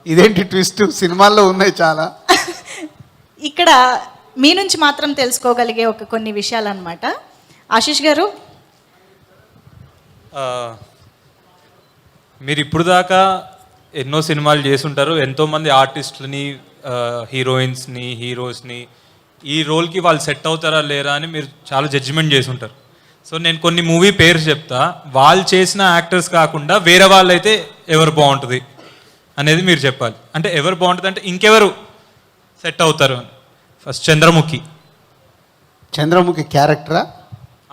ఇదేంటి ట్విస్ట్? సినిమాల్లో ఉన్నాయి చాలా. ఇక్కడ మీ నుంచి మాత్రం తెలుసుకోగలిగే కొన్ని విషయాలు అనమాట. ఆశీష్ గారు, మీరు ఇప్పుడు దాకా ఎన్నో సినిమాలు చేసుంటారు, ఎంతోమంది ఆర్టిస్టులని, హీరోయిన్స్ని, హీరోస్ని ఈ రోల్కి వాళ్ళు సెట్ అవుతారా లేరా అని మీరు చాలా జడ్జిమెంట్ చేసి ఉంటారు. సో నేను కొన్ని మూవీ పేర్స్ చెప్తా, వాళ్ళు చేసిన యాక్టర్స్ కాకుండా వేరే వాళ్ళు అయితే ఎవరు బాగుంటుంది అనేది మీరు చెప్పాలి. అంటే ఎవరు బాగుంటుంది అంటే ఇంకెవరు సెట్ అవుతారు అని. ఫస్ట్ చంద్రముఖి. చంద్రముఖి క్యారెక్టరా?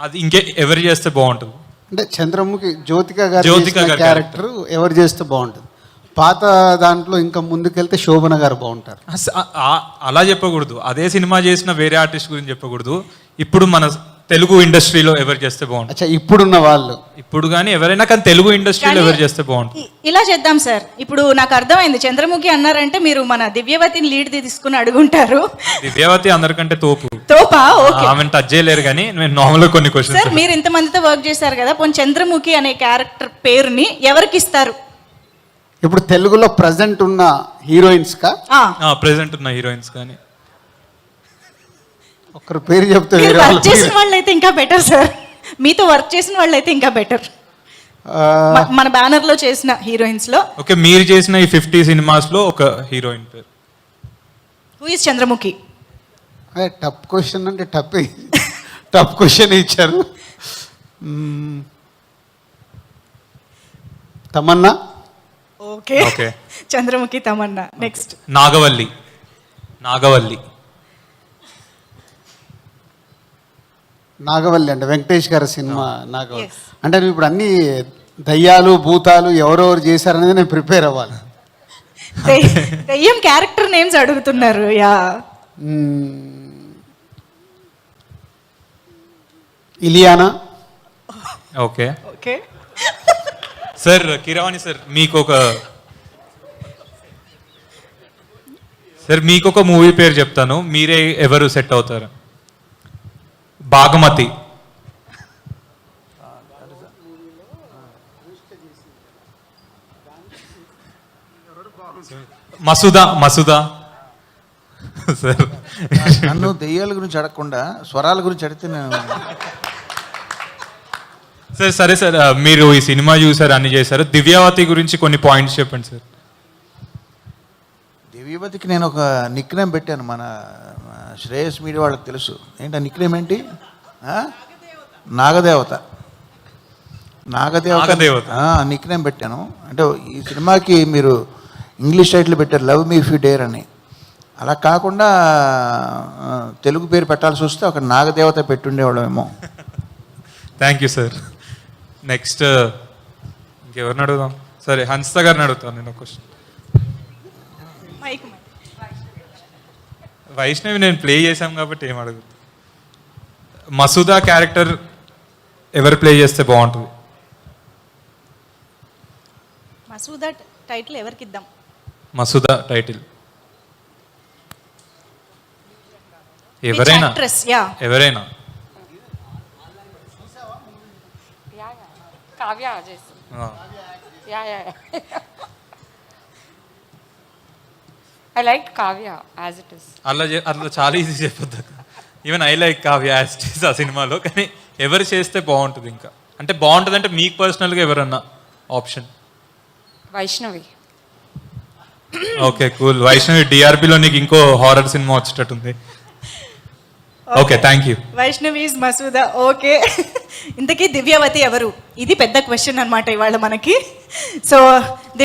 అది ఇంకే ఎవరు చేస్తే బాగుంటుంది అంటే చంద్రముఖి జ్యోతిక గారి క్యారెక్టర్ ఎవరు చేస్తే బాగుంటుంది? పాత దాంట్లో ఇంకా ముందుకెళ్తే శోభన గారు బాగుంటారు. అలా చెప్పకూడదు. అదే సినిమా చేసిన వేరే ఆర్టిస్ట్ గురించి చెప్పకూడదు. ఇప్పుడు మన తెలుగు ఇండస్ట్రీలో ఎవరు చేస్తే బాగుంటుంది? అచ్చా, ఇప్పుడున్న వాళ్ళు ఇప్పుడు కానీ ఎవరైనా కానీ తెలుగు ఇండస్ట్రీలో ఎవరు చేస్తే బాగుంటుంది? ఇలా చేద్దాం సార్. ఇప్పుడు నాకు అర్థమైంది, చంద్రముఖి అన్నారంటే మీరు మన దివ్యవతిని లీడ్ తీసుకుని అడుగుంటారు. దివ్యవతి అందరికంటే తోపా? ఆమె టచ్ చేయలేరు, కానీ నేను నార్మల్గా కొన్ని క్వశ్చన్స్. సార్, మీరు ఇంతమందితో వర్క్ చేశారు కదా, పోనీ చంద్రముఖి అనే క్యారెక్టర్ పేరుని ఎవరికి ఇస్తారు? ఇప్పుడు తెలుగులో ప్రెసెంట్ ఉన్న హీరోయిన్స్ కా? ప్రెసెంట్ ఉన్న హీరోయిన్స్ కానీ. ఒకరు పేరు చెప్తే వర్క్ చేసిన వాళ్ళు అయితే ఇంకా బెటర్ సార్. మీతో వర్క్ చేసిన వాళ్ళు అయితే ఇంకా బెటర్. మన బ్యానర్ లో చేసిన హీరోయిన్స్ లో. ఓకే, మీరు చేసిన ఈ 50 సినిమాస్ లో ఒక హీరోయిన్ పేరు. Who is Chandramukhi? అదే టఫ్ క్వశ్చన్ అంటే టఫ్ క్వశ్చన్ ఇచ్చారు. తమన్నా. ఓకే, చంద్రముఖి, తమన్నా. నెక్స్ట్ నాగవల్లి. నాగవల్లి అంటే వెంకటేష్ గారి సినిమా నాగవల్లి. అంటే నువ్వు ఇప్పుడు అన్ని దయ్యాలు భూతాలు ఎవరెవరు చేశారనేది నేను ప్రిపేర్ అవ్వాలి. దయ్యం క్యారెక్టర్ నేమ్స్ అడుగుతున్నారు. Yeah, Ileana. Okay sir. Keeravani sir, మీకు ఒక మూవీ పేరు చెప్తాను, మీరే ఎవరు సెట్ అవుతారు? బాగమతి. మసూదా సార్. నన్ను దెయ్యాల గురించి అడగకుండా స్వరాల గురించి అడిగితే నేను. సార్ సరే సార్, మీరు ఈ సినిమా చూసారు, అన్ని చేశారు. దివ్యావతి గురించి కొన్ని పాయింట్స్ చెప్పండి సార్. దివ్యవతికి నేను ఒక నిక్ నేమ్ పెట్టాను, మన శ్రేయస్ మీడియా వాళ్ళకి తెలుసు. ఏంటి ఆ నిక్ నేమ్ ఏంటి? నాగదేవత. నిక్ నేమ్ పెట్టాను. అంటే ఈ సినిమాకి మీరు ఇంగ్లీష్ టైటిల్ పెట్టారు, love me if you dare అని. అలా కాకుండా తెలుగు పేరు పెట్టాల్సి వస్తే ఒక నాగదేవత పెట్టుండేవాళ్ళమేమో. Thank you sir. నెక్స్ట్ ఇంకెవరిని అడుగుదాం? సరే, హన్సిత గారిని అడుగుతాను నేను ఒక క్వశ్చన్. వైష్ణవి నేను ప్లే చేశాం కాబట్టి ఏం అడుగుతా. మసూదా క్యారెక్టర్ ఎవరు ప్లే చేస్తే బాగుంటుంది? మసూదా టైటిల్ ఎవరికి ఇద్దాం? మసూదా టైటిల్ ఎవరైనా. Kavya. I liked Kavya as it is. అట్లా చాలా ఈజీ చెప్పొద్దు. Even I like Kavya as it is ఆ సినిమాలో. కానీ ఎవరు చేస్తే బాగుంటుంది? ఇంకా అంటే బాగుంటుంది అంటే మీకు పర్సనల్గా ఎవరన్నా option? Vaishnavi. Okay, cool. Vaishnavi డిఆర్పిలో నీకు ఇంకో హారర్ సినిమా వచ్చేటట్టుంది. Okay, thank you. Vaishnavi is Masooda. Okay, ఇంతకీ దివ్యవతి ఎవరు? ఇది పెద్ద క్వశ్చన్ అన్నమాట ఇవాళ మనకి. సో